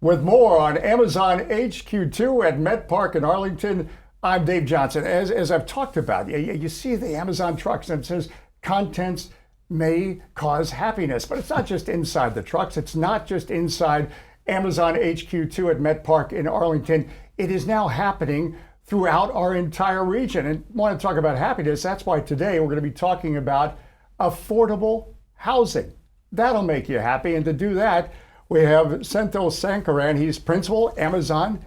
with more on Amazon HQ2 at Met Park in Arlington. I'm Dave Johnson. As I've talked about, you see the Amazon trucks and it says contents may cause happiness, but it's not just inside the trucks. It's not just inside Amazon HQ2 at Met Park in Arlington. It is now happening throughout our entire region. And want to talk about happiness, that's why today we're going to be talking about affordable housing. That'll make you happy. And to do that, we have Senthil Sankaran. He's principal, Amazon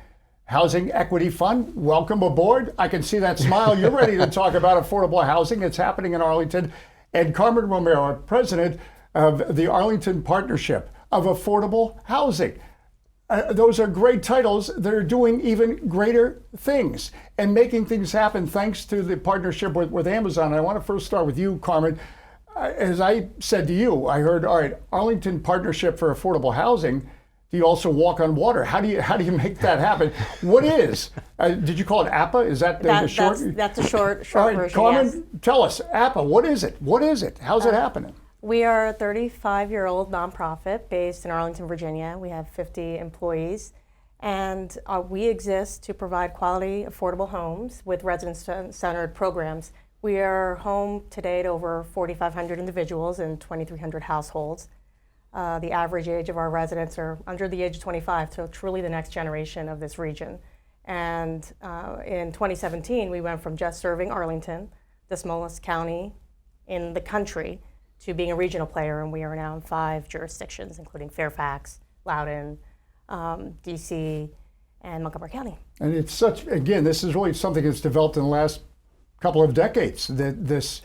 Housing Equity Fund. Welcome aboard. I can see that smile. You're ready to talk about affordable housing. It's happening in Arlington. And Carmen Romero, president of the Arlington Partnership of Affordable Housing. Those are great titles that are doing even greater things and making things happen thanks to the partnership with Amazon. I want to first start with you, Carmen. As I said to you, I heard, all right, Arlington Partnership for Affordable Housing. Do you also walk on water? How do you make that happen? What is? Did you call it APA? Is that the short? That's a short all right, version. Carmen, yes. Tell us, APA. What is it? What is it? How's it happening? We are a 35-year-old nonprofit based in Arlington, Virginia. We have 50 employees, and we exist to provide quality, affordable homes with resident-centered programs. We are home today to over 4,500 individuals and 2,300 households. The average age of our residents are under the age of 25, so truly the next generation of this region. And in 2017, we went from just serving Arlington, the smallest county in the country, to being a regional player, and we are now in 5 jurisdictions, including Fairfax, Loudoun, DC, and Montgomery County. And it's such, again, this is really something that's developed in the last couple of decades, this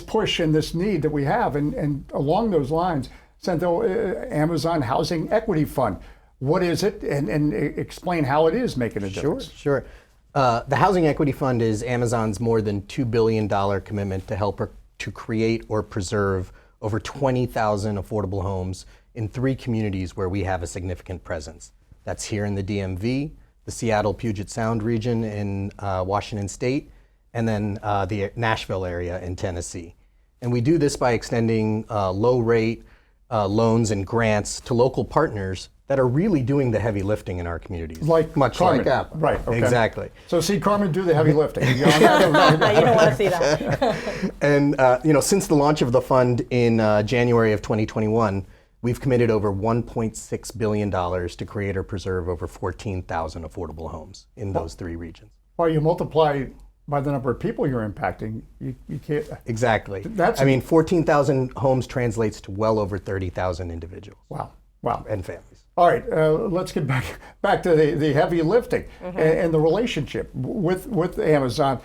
push and this need that we have. And along those lines, Senthil, Amazon Housing Equity Fund, what is it? And explain how it is making a difference. Sure. The Housing Equity Fund is Amazon's more than $2 billion commitment to help to create or preserve over 20,000 affordable homes in 3 communities where we have a significant presence. That's here in the DMV, the Seattle Puget Sound region in Washington State, and then the Nashville area in Tennessee. And we do this by extending low-rate loans and grants to local partners that are really doing the heavy lifting in our communities. Much Carmen. like Apple. Right, okay. Exactly. So see Carmen do the heavy lifting. You don't want to see that. And since the launch of the fund in January of 2021, we've committed over $1.6 billion to create or preserve over 14,000 affordable homes in those 3 regions. Well, you multiply by the number of people you're impacting, you can't. Exactly. 14,000 homes translates to well over 30,000 individuals. Wow. And families. All right, let's get back to the heavy lifting and the relationship with Amazon.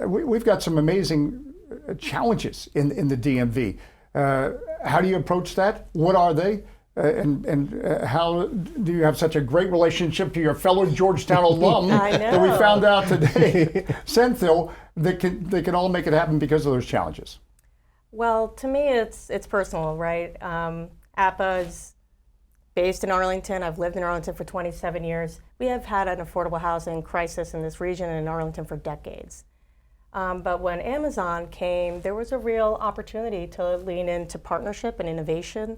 We've got some amazing challenges in the DMV. How do you approach that? What are they? And how do you have such a great relationship to your fellow Georgetown alum that we found out today, Senthil, that can all make it happen because of those challenges? Well, to me, it's personal, right? APA is based in Arlington. I've lived in Arlington for 27 years. We have had an affordable housing crisis in this region and in Arlington for decades. But when Amazon came, there was a real opportunity to lean into partnership and innovation.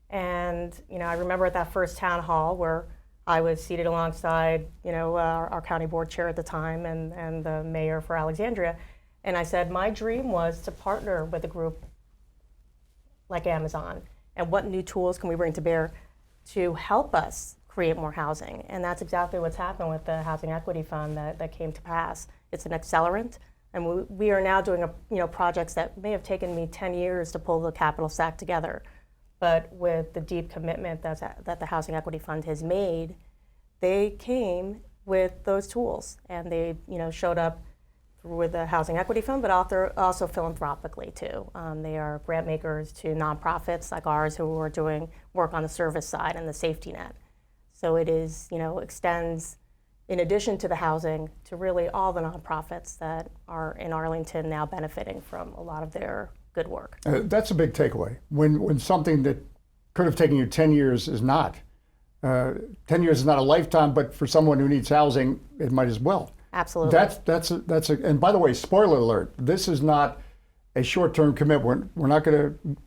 And I remember at that first town hall where I was seated alongside our county board chair at the time and the mayor for Alexandria, and I said my dream was to partner with a group like Amazon, and what new tools can we bring to bear to help us create more housing. And that's exactly what's happened with the Housing Equity Fund that came to pass. It's an accelerant, and we are now doing projects that may have taken me 10 years to pull the capital stack together. But with the deep commitment that the Housing Equity Fund has made, they came with those tools, and they showed up with the Housing Equity Fund, but also philanthropically too. They are grant makers to nonprofits like ours who are doing work on the service side and the safety net. So it is extends in addition to the housing to really all the nonprofits that are in Arlington now benefiting from a lot of their good work. That's a big takeaway. When something that could have taken you 10 years is not. 10 years is not a lifetime, but for someone who needs housing, it might as well. Absolutely. And by the way, spoiler alert, this is not a short-term commitment. We're not going to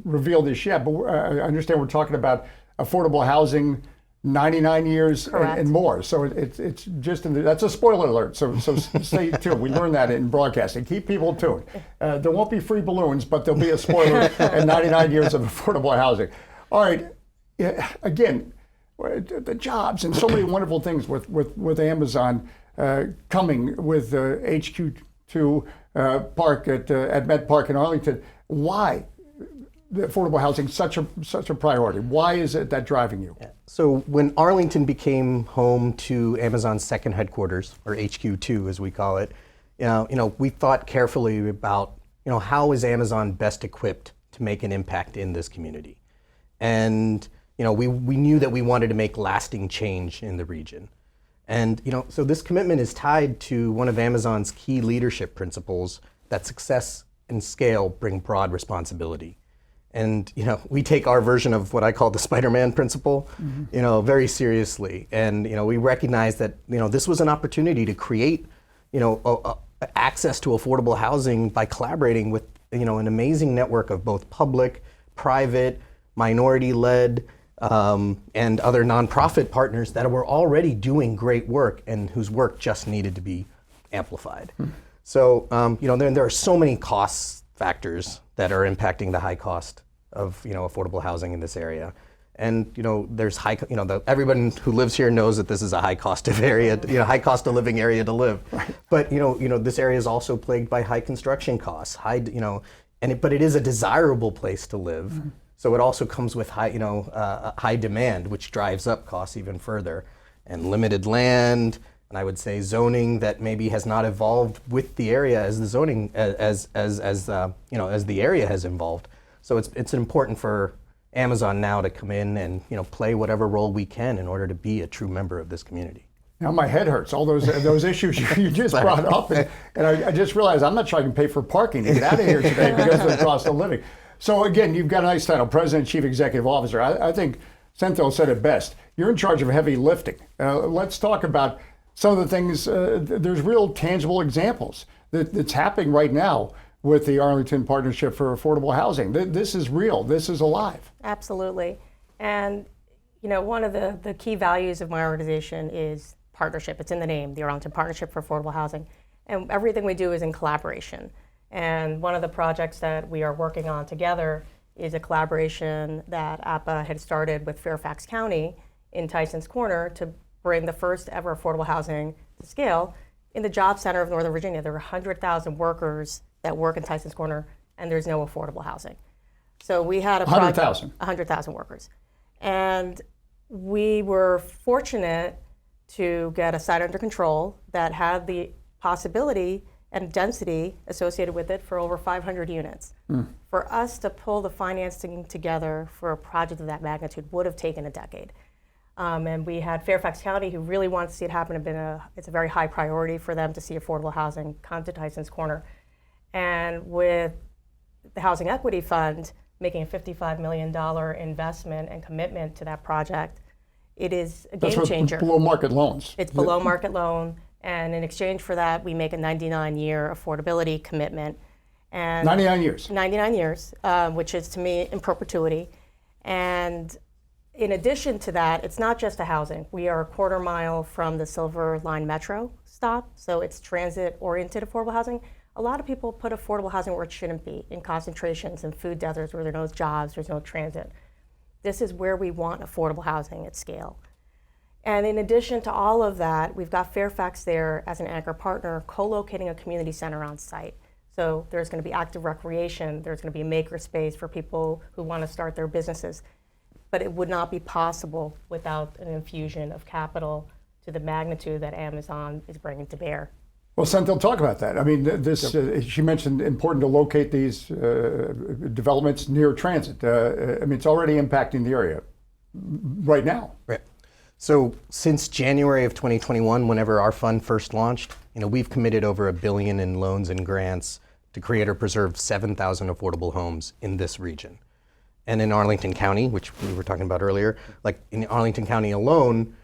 reveal this yet, but I understand we're talking about affordable housing 99 years Correct. and more. So it's just that's a spoiler alert. So stay tuned. We learned that in broadcasting. Keep people tuned. There won't be free balloons, but there'll be a spoiler and 99 years of affordable housing. All right. Again, the jobs and so many wonderful things with Amazon coming with HQ2 Park at Met Park in Arlington. Why the affordable housing such a priority? Why is it that driving you? So when Arlington became home to Amazon's second headquarters, or HQ2 as we call it, we thought carefully about how is Amazon best equipped to make an impact in this community, and we knew that we wanted to make lasting change in the region. And so this commitment is tied to one of Amazon's key leadership principles, that success and scale bring broad responsibility. And we take our version of what I call the Spider-Man principle, very seriously. And we recognize that this was an opportunity to create access to affordable housing by collaborating with an amazing network of both public, private, minority-led, and other nonprofit partners that were already doing great work and whose work just needed to be amplified. So there are so many cost factors that are impacting the high cost of affordable housing in this area. And there's everyone who lives here knows that this is a high cost of area, high cost of living area to live. Right. But this area is also plagued by high construction costs, but it is a desirable place to live. Mm-hmm. So it also comes with high demand, which drives up costs even further, and limited land, and I would say zoning that maybe has not evolved with the area as the zoning as the area has evolved. So it's important for Amazon now to come in and play whatever role we can in order to be a true member of this community. Now my head hurts. All those issues you just brought up, and I just realized I'm not sure I can pay for parking to get out of here today because of the cost of living. So again, you've got a nice title, President, Chief Executive Officer. I think Senthil said it best. You're in charge of heavy lifting. Let's talk about some of the things. There's real tangible examples that's happening right now with the Arlington Partnership for Affordable Housing. This is real. This is alive. Absolutely. And one of the key values of my organization is partnership. It's in the name, the Arlington Partnership for Affordable Housing. And everything we do is in collaboration. And one of the projects that we are working on together is a collaboration that APA had started with Fairfax County in Tyson's Corner to bring the first ever affordable housing to scale in the job center of Northern Virginia. There were 100,000 workers that work in Tyson's Corner, and there's no affordable housing. So we had a 100,000. 100,000 workers. And we were fortunate to get a site under control that had the possibility and density associated with it for over 500 units. For us to pull the financing together for a project of that magnitude would have taken a decade. And we had Fairfax County, who really wants to see it happen. It's a very high priority for them to see affordable housing come to Tyson's Corner. And with the Housing Equity Fund making a $55 million investment and commitment to that project, it is a game changer. That's below market loans. It's below market loan. And in exchange for that, we make a 99-year affordability commitment. And 99 years. 99 years, which is to me in perpetuity. And in addition to that, it's not just a housing. We are a quarter mile from the Silver Line Metro stop, so it's transit-oriented affordable housing. A lot of people put affordable housing where it shouldn't be, in concentrations and food deserts where there are no jobs, there's no transit. This is where we want affordable housing at scale. And in addition to all of that, we've got Fairfax there as an anchor partner, co-locating a community center on site. So there's going to be active recreation, there's going to be a maker space for people who want to start their businesses. But it would not be possible without an infusion of capital to the magnitude that Amazon is bringing to bear. Well, Senthil, talk about that. I mean, she mentioned important to locate these developments near transit. I mean, it's already impacting the area right now. Right. So since January of 2021, whenever our fund first launched, we've committed over $1 billion in loans and grants to create or preserve 7,000 affordable homes in this region. And in Arlington County, which we were talking about earlier, like in Arlington County alone,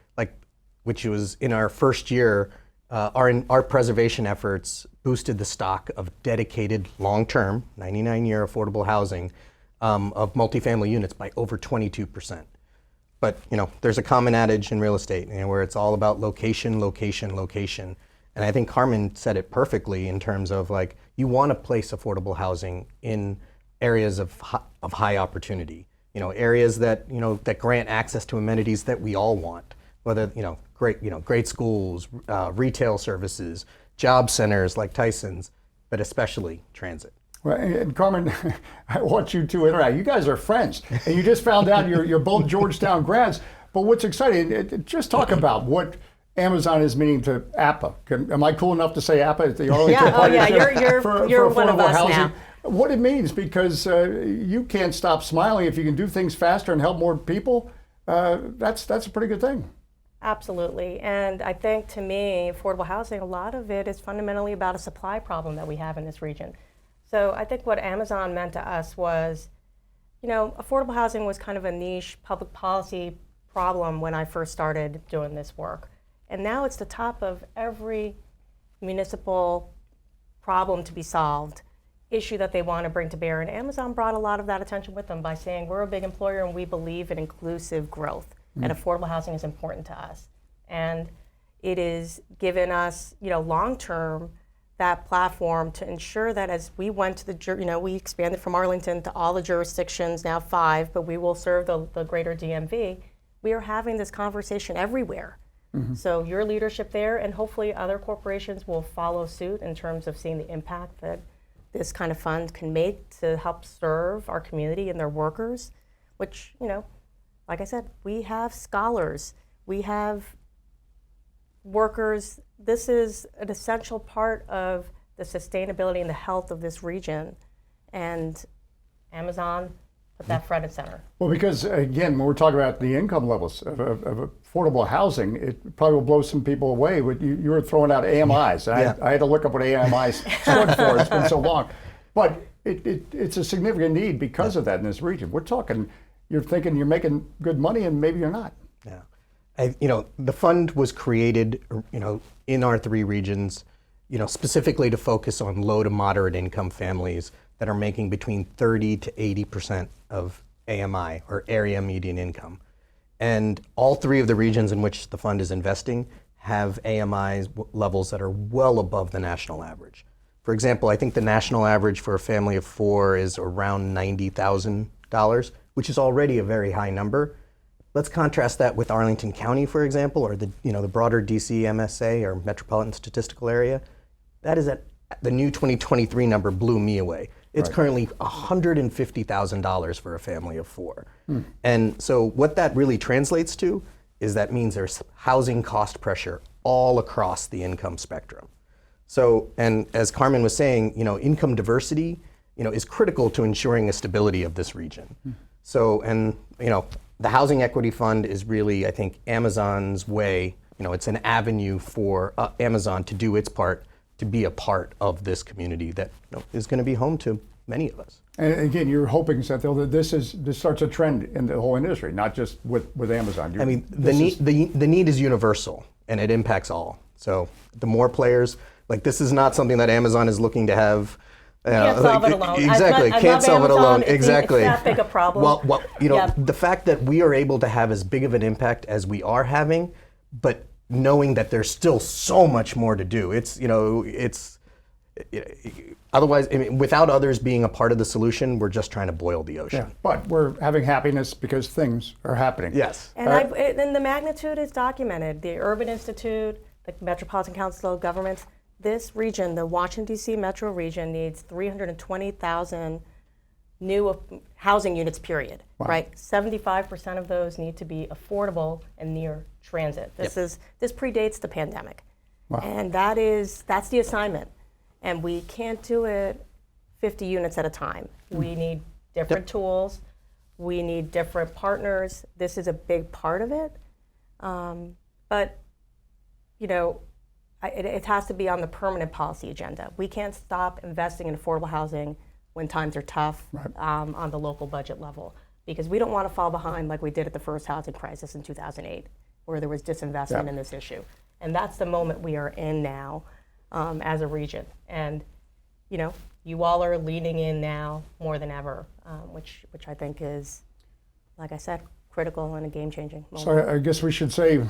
which was in our first year, our preservation efforts boosted the stock of dedicated long-term, 99-year affordable housing of multifamily units by over 22%. but there's a common adage in real estate, where it's all about location, location, location. And I think Carmen said it perfectly in terms of like, you want to place affordable housing in areas of high opportunity, areas that that grant access to amenities that we all want, whether great schools, retail services, job centers like Tyson's, but especially transit. Well, and Carmen, I want you to interact. You guys are friends, and you just found out you're both Georgetown grads. But what's exciting? Just talk about what Amazon is meaning to APA. Am I cool enough to say APA at the Arlington Partnership you're one of affordable us housing? now. What it means, because you can't stop smiling if you can do things faster and help more people. That's a pretty good thing. Absolutely. And I think, to me, affordable housing, a lot of it is fundamentally about a supply problem that we have in this region. So I think what Amazon meant to us was, affordable housing was kind of a niche public policy problem when I first started doing this work. And now it's the top of every municipal problem to be solved, issue that they want to bring to bear. And Amazon brought a lot of that attention with them by saying, we're a big employer and we believe in inclusive growth. And affordable housing is important to us. And it is given us, long-term, that platform to ensure that as we went to the, we expanded from Arlington to all the jurisdictions, now 5, but we will serve the greater DMV. We are having this conversation everywhere. So your leadership there, and hopefully other corporations will follow suit in terms of seeing the impact that this kind of fund can make to help serve our community and their workers, which, like I said, we have scholars, we have workers. This is an essential part of the sustainability and the health of this region. And Amazon put that front and center. Well, because again, when we're talking about the income levels of affordable housing, it probably will blow some people away. You were throwing out AMIs. I had to look up what AMIs stood for. It's been so long. But it's a significant need because of that in this region. We're talking, you're thinking you're making good money and maybe you're not. Yeah. The fund was created, in our 3 regions, specifically to focus on low to moderate income families that are making between 30 to 80% of AMI, or area median income. And all 3 of the regions in which the fund is investing have AMI levels that are well above the national average. For example, I think the national average for a family of 4 is around $90,000, which is already a very high number. Let's contrast that with Arlington County, for example, or the broader DC MSA, or Metropolitan Statistical Area. That is the new 2023 number blew me away. It's currently $150,000 for a family of 4. And so what that really translates to is that means there's housing cost pressure all across the income spectrum. So, and as Carmen was saying, income diversity, is critical to ensuring the stability of this region. So, and the Housing Equity Fund is really, I think, Amazon's way. It's an avenue for Amazon to do its part, to be a part of this community that is going to be home to many of us. And again, you're hoping, Senthil, that this starts a trend in the whole industry, not just with Amazon. The need is universal, and it impacts all. So the more players, this is not something that Amazon is looking to have. Can't solve it alone. Exactly, can't solve it alone. Exactly. It's that big a problem. Well, the fact that we are able to have as big of an impact as we are having, but knowing that there's still so much more to do. Otherwise, without others being a part of the solution, we're just trying to boil the ocean. Yeah, but we're having happiness because things are happening. Yes. And, and the magnitude is documented. The Urban Institute, the Metropolitan Council of Governments, this region, the Washington, D.C. metro region, needs 320,000 new housing units, period. Wow. Right? 75% of those need to be affordable and near transit. This predates the pandemic. Wow. And that's the assignment. And we can't do it 50 units at a time. We need different tools. We need different partners. This is a big part of it. But, it has to be on the permanent policy agenda. We can't stop investing in affordable housing when times are tough on the local budget level, because we don't want to fall behind like we did at the first housing crisis in 2008, where there was disinvestment in this issue. And that's the moment we are in now as a region. And, you all are leaning in now more than ever, which I think is, like I said, critical and a game-changing moment. So I guess we should say,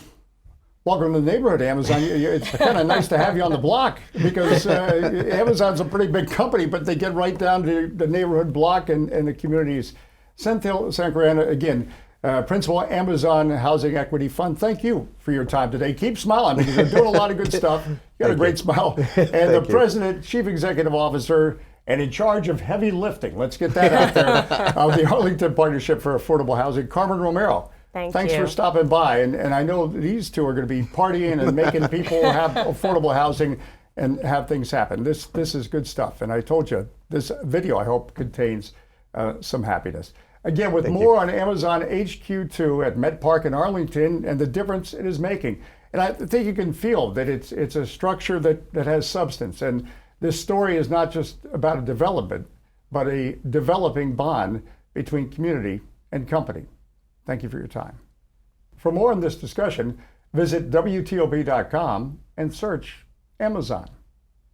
welcome to the neighborhood, Amazon. It's kind of nice to have you on the block because Amazon's a pretty big company, but they get right down to the neighborhood block and the communities. Senthil Sankaran, again, Principal, Amazon Housing Equity Fund. Thank you for your time today. Keep smiling because you're doing a lot of good stuff. You got a great smile. And the President, Chief Executive Officer, and in charge of heavy lifting, let's get that out there, of the Arlington Partnership for Affordable Housing, Carmen Romero. Thanks you. for stopping by. And I know these two are going to be partying and making people have affordable housing and have things happen. This is good stuff. And I told you, this video, I hope, contains some happiness. Again, with more on Amazon HQ2 at Met Park in Arlington and the difference it is making. And I think you can feel that it's a structure that has substance. And this story is not just about a development, but a developing bond between community and company. Thank you for your time. For more on this discussion, visit WTOP.com and search Amazon.